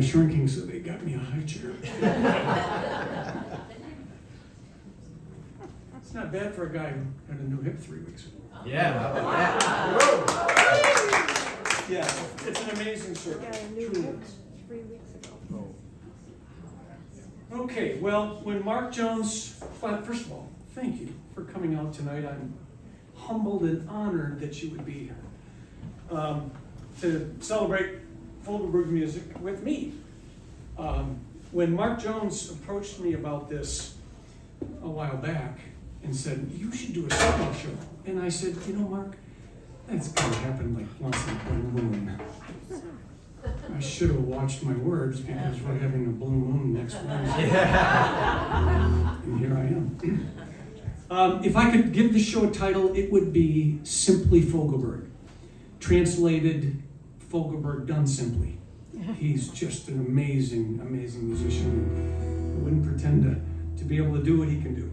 shrinking, so they got me a high chair. It's not bad for a guy who had a new hip 3 weeks ago. Yeah. Yeah, it's an amazing service. Yeah, a new Truly. hip 3 weeks ago. Okay, well, when Mark Jones, first of all, thank you for coming out tonight. I'm humbled and honored that you would be here to celebrate Fogelberg music with me. When Mark Jones approached me about this a while back and said, you should do a solo show. And I said, you know, Mark, that's gonna happen like once in a blue moon. I should have watched my words because we're having a blue moon next Wednesday. And here I am. If I could give the show a title, it would be Simply Fogelberg. Translated, Fogelberg done simply. He's just an amazing, amazing musician. I wouldn't pretend to be able to do what he can do.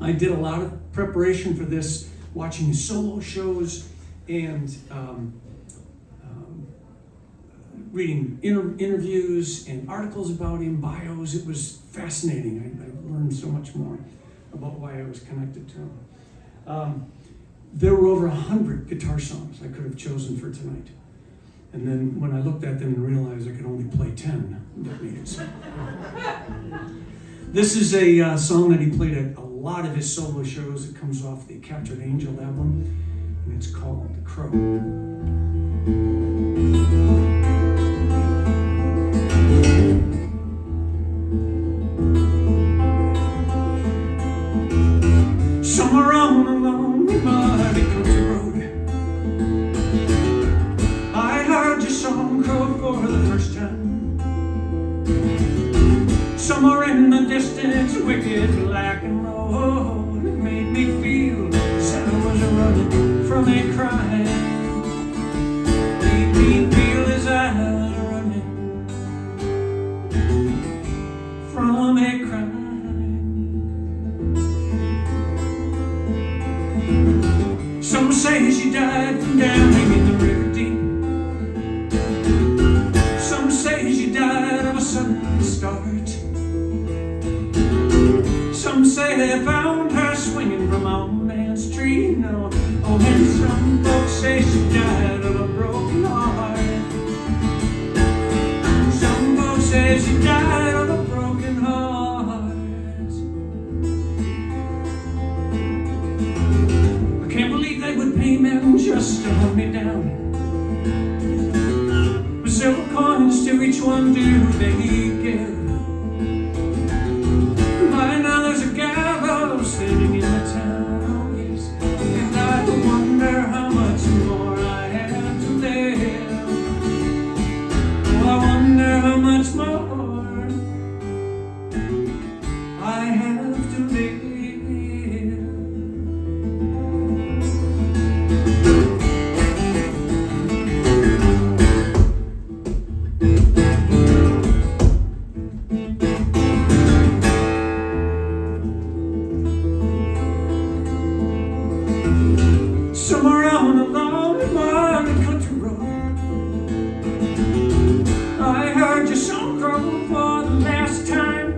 I did a lot of preparation for this, watching his solo shows and reading interviews and articles about him, bios. It was fascinating. I learned so much more about why I was connected to him. There were over 100 guitar songs I could have chosen for tonight. And then when I looked at them and realized I could only play 10, that made it so. This is a song that he played at a lot of his solo shows. It comes off the Captured Angel album, and it's called The Crow. Somewhere on a lonely muddy country road, I heard your song crow for the first time. Somewhere in the distance, wicked black and road, it made me feel as I was running from a crime. Made me feel as I was running from a crime. Some say she died from drowning in the river deep. Some say she died of a sudden start. Some say they found her swinging from a man's tree. No, oh, and some folks say she died of a broken heart. Some folks say she died of a broken heart. I can't believe they would pay men just to hunt me down. With silver coins to each one do they give. By now there's a gallows sitting in the town, oh yes. And I wonder how much more I have to live. Oh, I wonder how much more I have to live. Somewhere on a lonely muddy country road, I heard your song crow for the last time.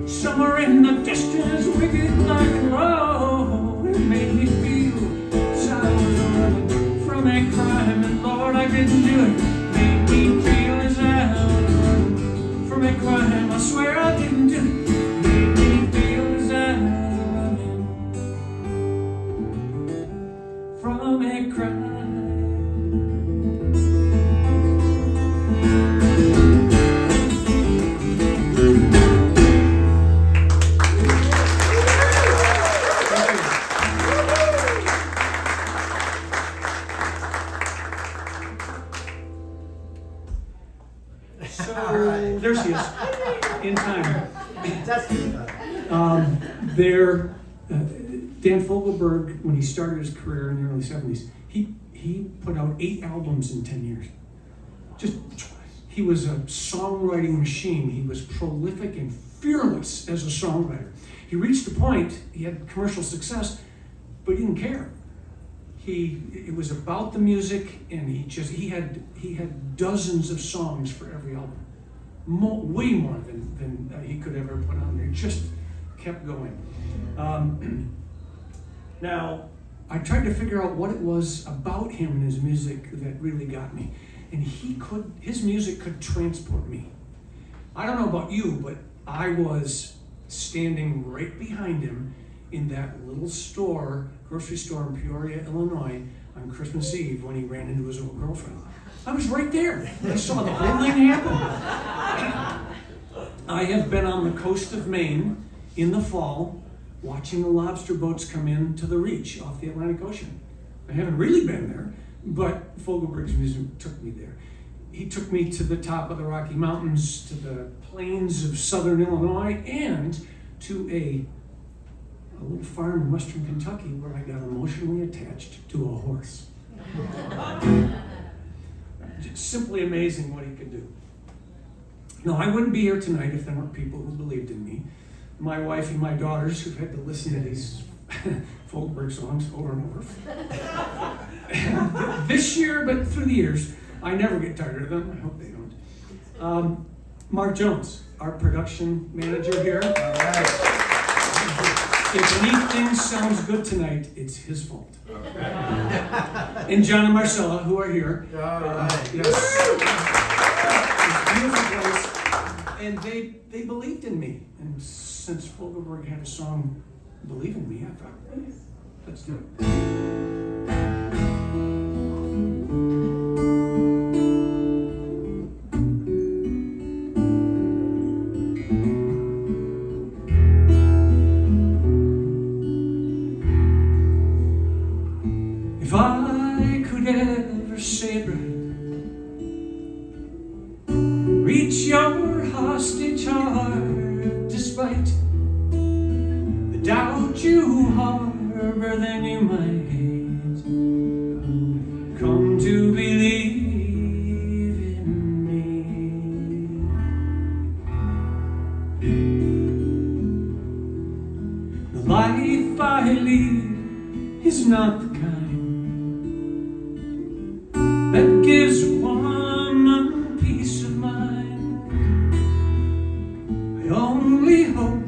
Somewhere in the distance, wicked black and low, it made me feel as I was running from a crime. And Lord, I didn't do it. Made me feel as I was running from a crime. I swear I didn't do it. Made me feel as I was running from a crime. So there she is, in time. Dan Fogelberg, when he started his career in the early 70s, he put out 8 albums in 10 years. He was a songwriting machine. He was prolific and fearless as a songwriter. He reached a point, he had commercial success, but he didn't care. It was about the music, and he had dozens of songs for every album, way more than he could ever put on there. Just kept going. Now, I tried to figure out what it was about him and his music that really got me, and his music could transport me. I don't know about you, but I was standing right behind him in that little grocery store in Peoria, Illinois, on Christmas Eve when he ran into his old girlfriend. I was right there. I saw the whole thing happen. I have been on the coast of Maine in the fall, watching the lobster boats come in to the Reach off the Atlantic Ocean. I haven't really been there, but Fogelberg's music took me there. He took me to the top of the Rocky Mountains, to the plains of southern Illinois, and to a little farm in western Kentucky where I got emotionally attached to a horse. Just simply amazing what he could do. Now, I wouldn't be here tonight if there weren't people who believed in me. My wife and my daughters who've had to listen to these Fogelberg songs over and over. And this year, but through the years, I never get tired of them. I hope they don't. Mark Jones, our production manager here. All right. If anything sounds good tonight, it's his fault. Okay. And John and Marcella, who are here. All right. Yes. It's a beautiful place. And they believed in me. And since Fogelberg had a song, Believe in Me, I thought, let's do it. If I could ever say it right, reach your hostage heart despite the doubt you harbor, then you might come to believe in me. The life I lead is not the kind that gives one peace of mind. I only hope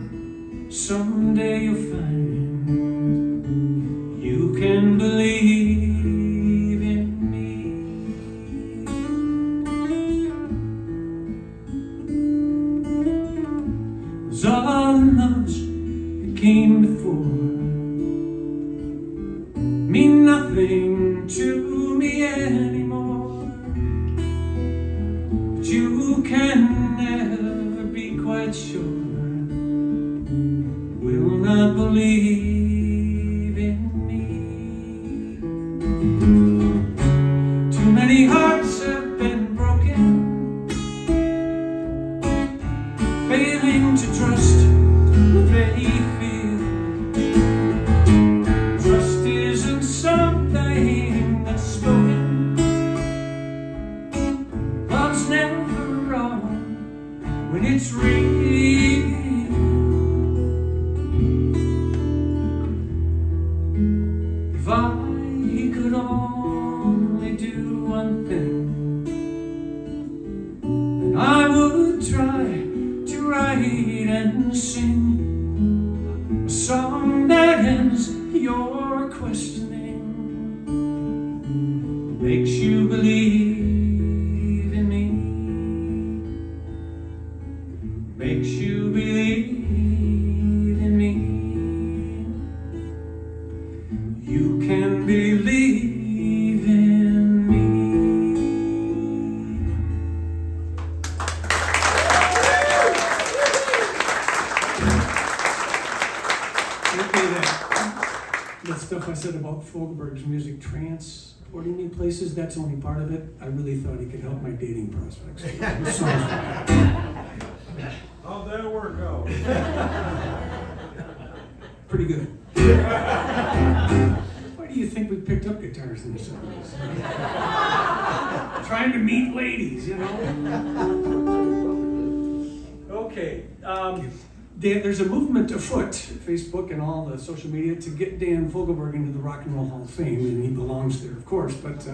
someday you'll find you can believe in me. Those are the loves that came before mean nothing to me anymore, but you can never be quite sure will not believe in me. Too many hearts have been broken, failing to trust what they feel. Trust isn't something that's spoken. Love's never wrong when it's real. If I could only do one thing, then I would try to write and sing a song that ends your questioning, makes you believe in me, makes you believe in me. You can believe in me. Okay, that stuff I said about Fogelberg's music transporting me places, that's only part of it. I really thought he could help my dating prospects. How'd that work out? Pretty good. Why do you think we picked up guitars in the 70s? Trying to meet ladies, you know? Okay. there's a movement afoot, Facebook and all the social media, to get Dan Fogelberg into the Rock and Roll Hall of Fame, and he belongs there, of course. But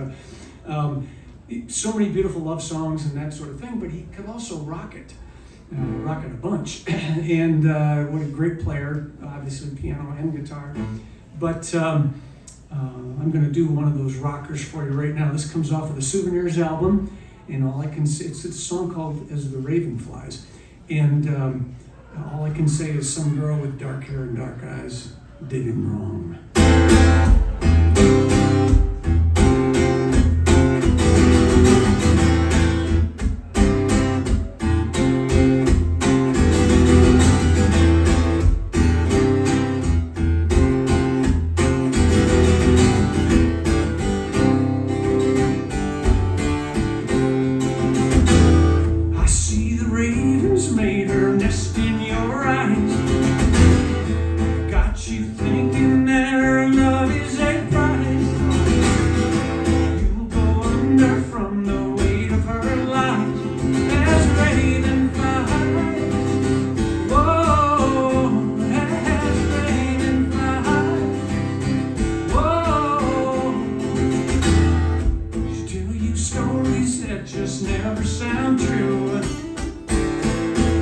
so many beautiful love songs and that sort of thing. But he could also rock it a bunch. And what a great player, obviously piano and guitar. But I'm going to do one of those rockers for you right now. This comes off of the Souvenirs album, and all I can say, it's a song called As the Raven Flies. And all I can say is some girl with dark hair and dark eyes did him wrong.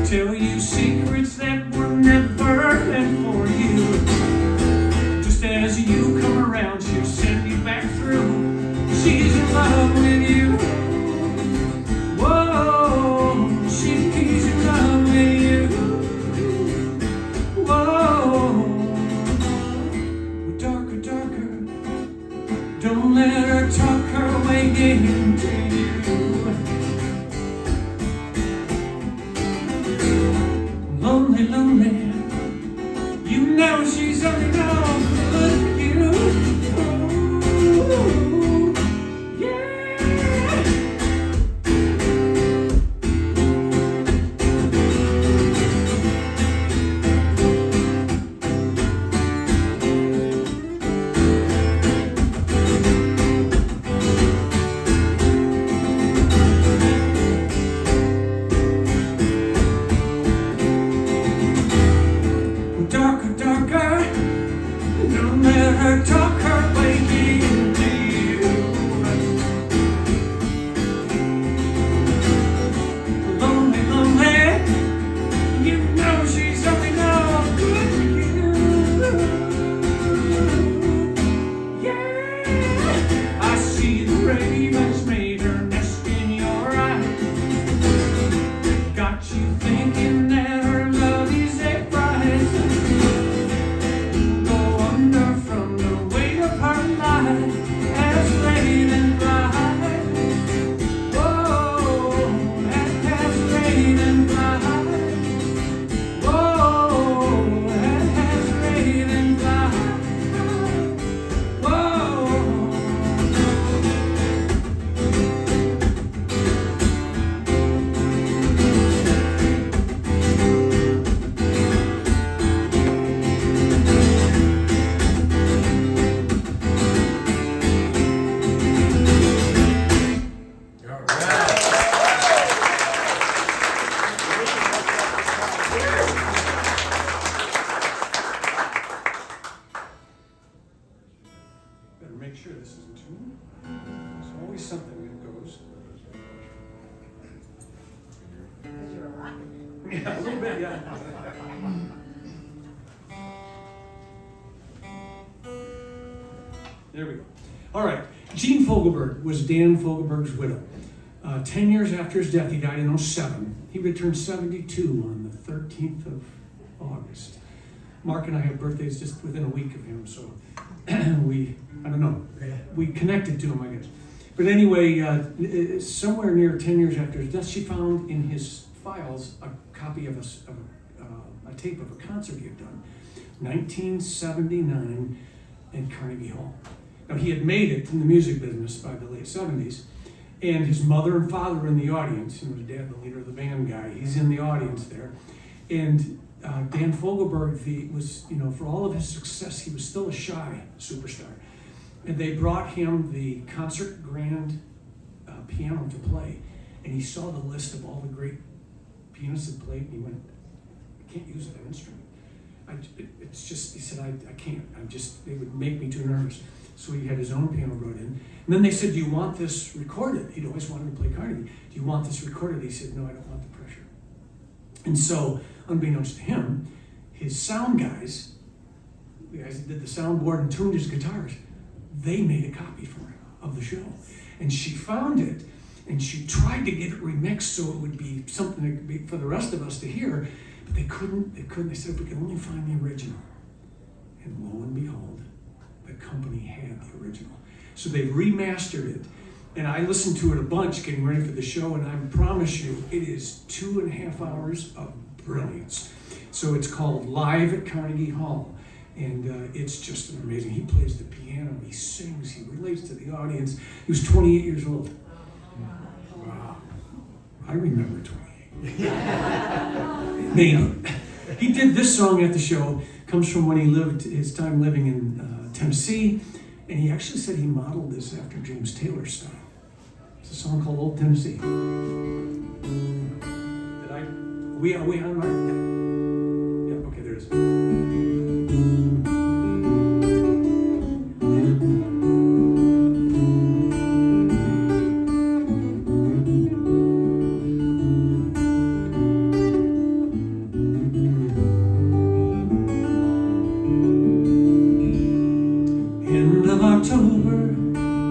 Tell you secrets that were never meant for you. Just as you come around, she'll send you back through. She's in love with you. Whoa, she's in love with you. Whoa, darker, darker. Don't let her talk her way into you. Lonely, lonely, you know she's only no good for you. Ooh, yeah. Darker, darker, don't let her talk her way into you. Lonely, lonely, you know she's only no good for you. Yeah, I see the ravens made her nest in your eyes. Got you thinking that her love is a prize. From the weight of her life as raven flies. Whoa, as raven flies. Whoa, as raven flies. Whoa. Better make sure this is in tune. There's always something that goes. Because you're a rocket. Yeah, a little bit, yeah. There we go. All right. Jean Fogelberg was Dan Fogelberg's widow. 10 years after his death, he died in 2007. He returned 72 on the 13th of August. Mark and I have birthdays just within a week of him, so we connected to him, I guess. But anyway, somewhere near 10 years after his death, she found in his files a copy of a tape of a concert he had done, 1979 in Carnegie Hall. Now, he had made it in the music business by the late 70s, and his mother and father were in the audience. His dad, the leader of the band guy, he's in the audience there. And Dan Fogelberg was, for all of his success, he was still a shy superstar. And they brought him the concert grand piano to play. And he saw the list of all the great pianists that played, and he went, I can't use that instrument. It's just, he said, I can't, it would make me too nervous. So he had his own piano brought in. And then they said, do you want this recorded? He'd always wanted to play Carnegie. Do you want this recorded? He said, no, I don't want the pressure. And so, unbeknownst to him, his sound guys, the guys that did the soundboard and tuned his guitars, they made a copy for him of the show. And she found it, and she tried to get it remixed so it would be something that could be for the rest of us to hear, but they couldn't. They said, we could only find the original. And lo and behold, the company had the original. So they remastered it, and I listened to it a bunch getting ready for the show, and I promise you, it is 2.5 hours of brilliance. So it's called Live at Carnegie Hall, and it's just amazing. He plays the piano, he sings, he relates to the audience. He was 28 years old. Wow. I remember 28. Maybe. He did this song at the show, comes from when he lived his time living in Tennessee, and he actually said he modeled this after James Taylor's style. It's a song called Old Tennessee. Are we on, Mark? Yeah, okay, there it is. End of October,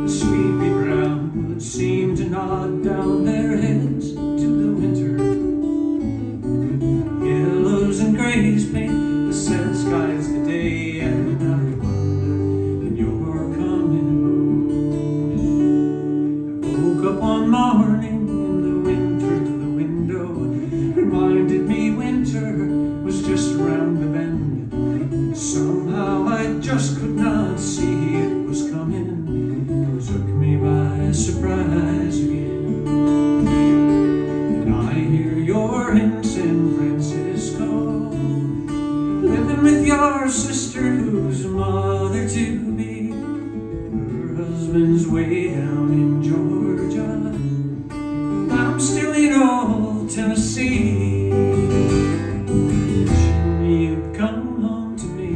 the sleepy ground would seem to nod down their heads to the winter. Yellows and grays paint the sad skies today, and I wonder when you're coming home. I woke up one morning and the wind through the window reminded me winter was just around the bend. Somehow I just could not see it was coming. It took me by surprise again. And I hear you're in San Francisco, living with your sister who's a mother to be. Her husband's way down in Georgia, and I'm still in old Tennessee. Wishing you'd come home to me.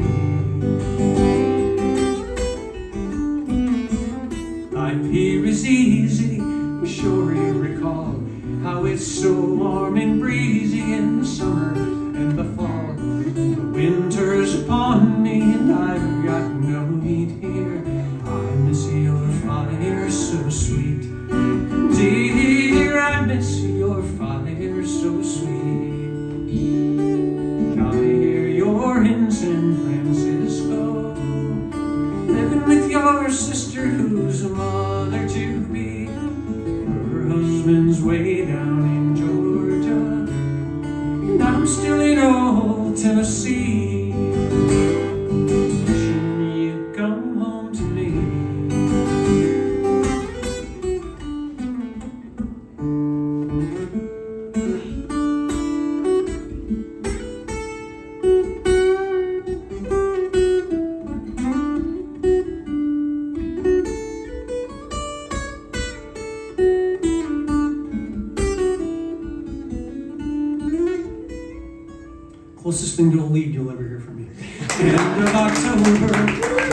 Life here is easy, I'm sure you recall how it's so warm and breezy in the summer and the fall. The winter's upon me and I've got no heat here. I miss your fire so sweet. Dear, I miss your fire so sweet. I hear you're in San Francisco, living with your sister who's a mother to be. Her husband's way down in Georgia, and I'm still in old Tennessee. Wishing you'd come home to me. Closest thing to a lead you'll ever hear from me. End of October,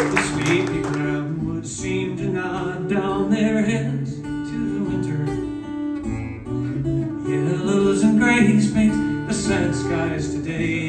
the sleepy ground would seem to nod down their heads to the winter. Yellows and grays paint the sad skies today,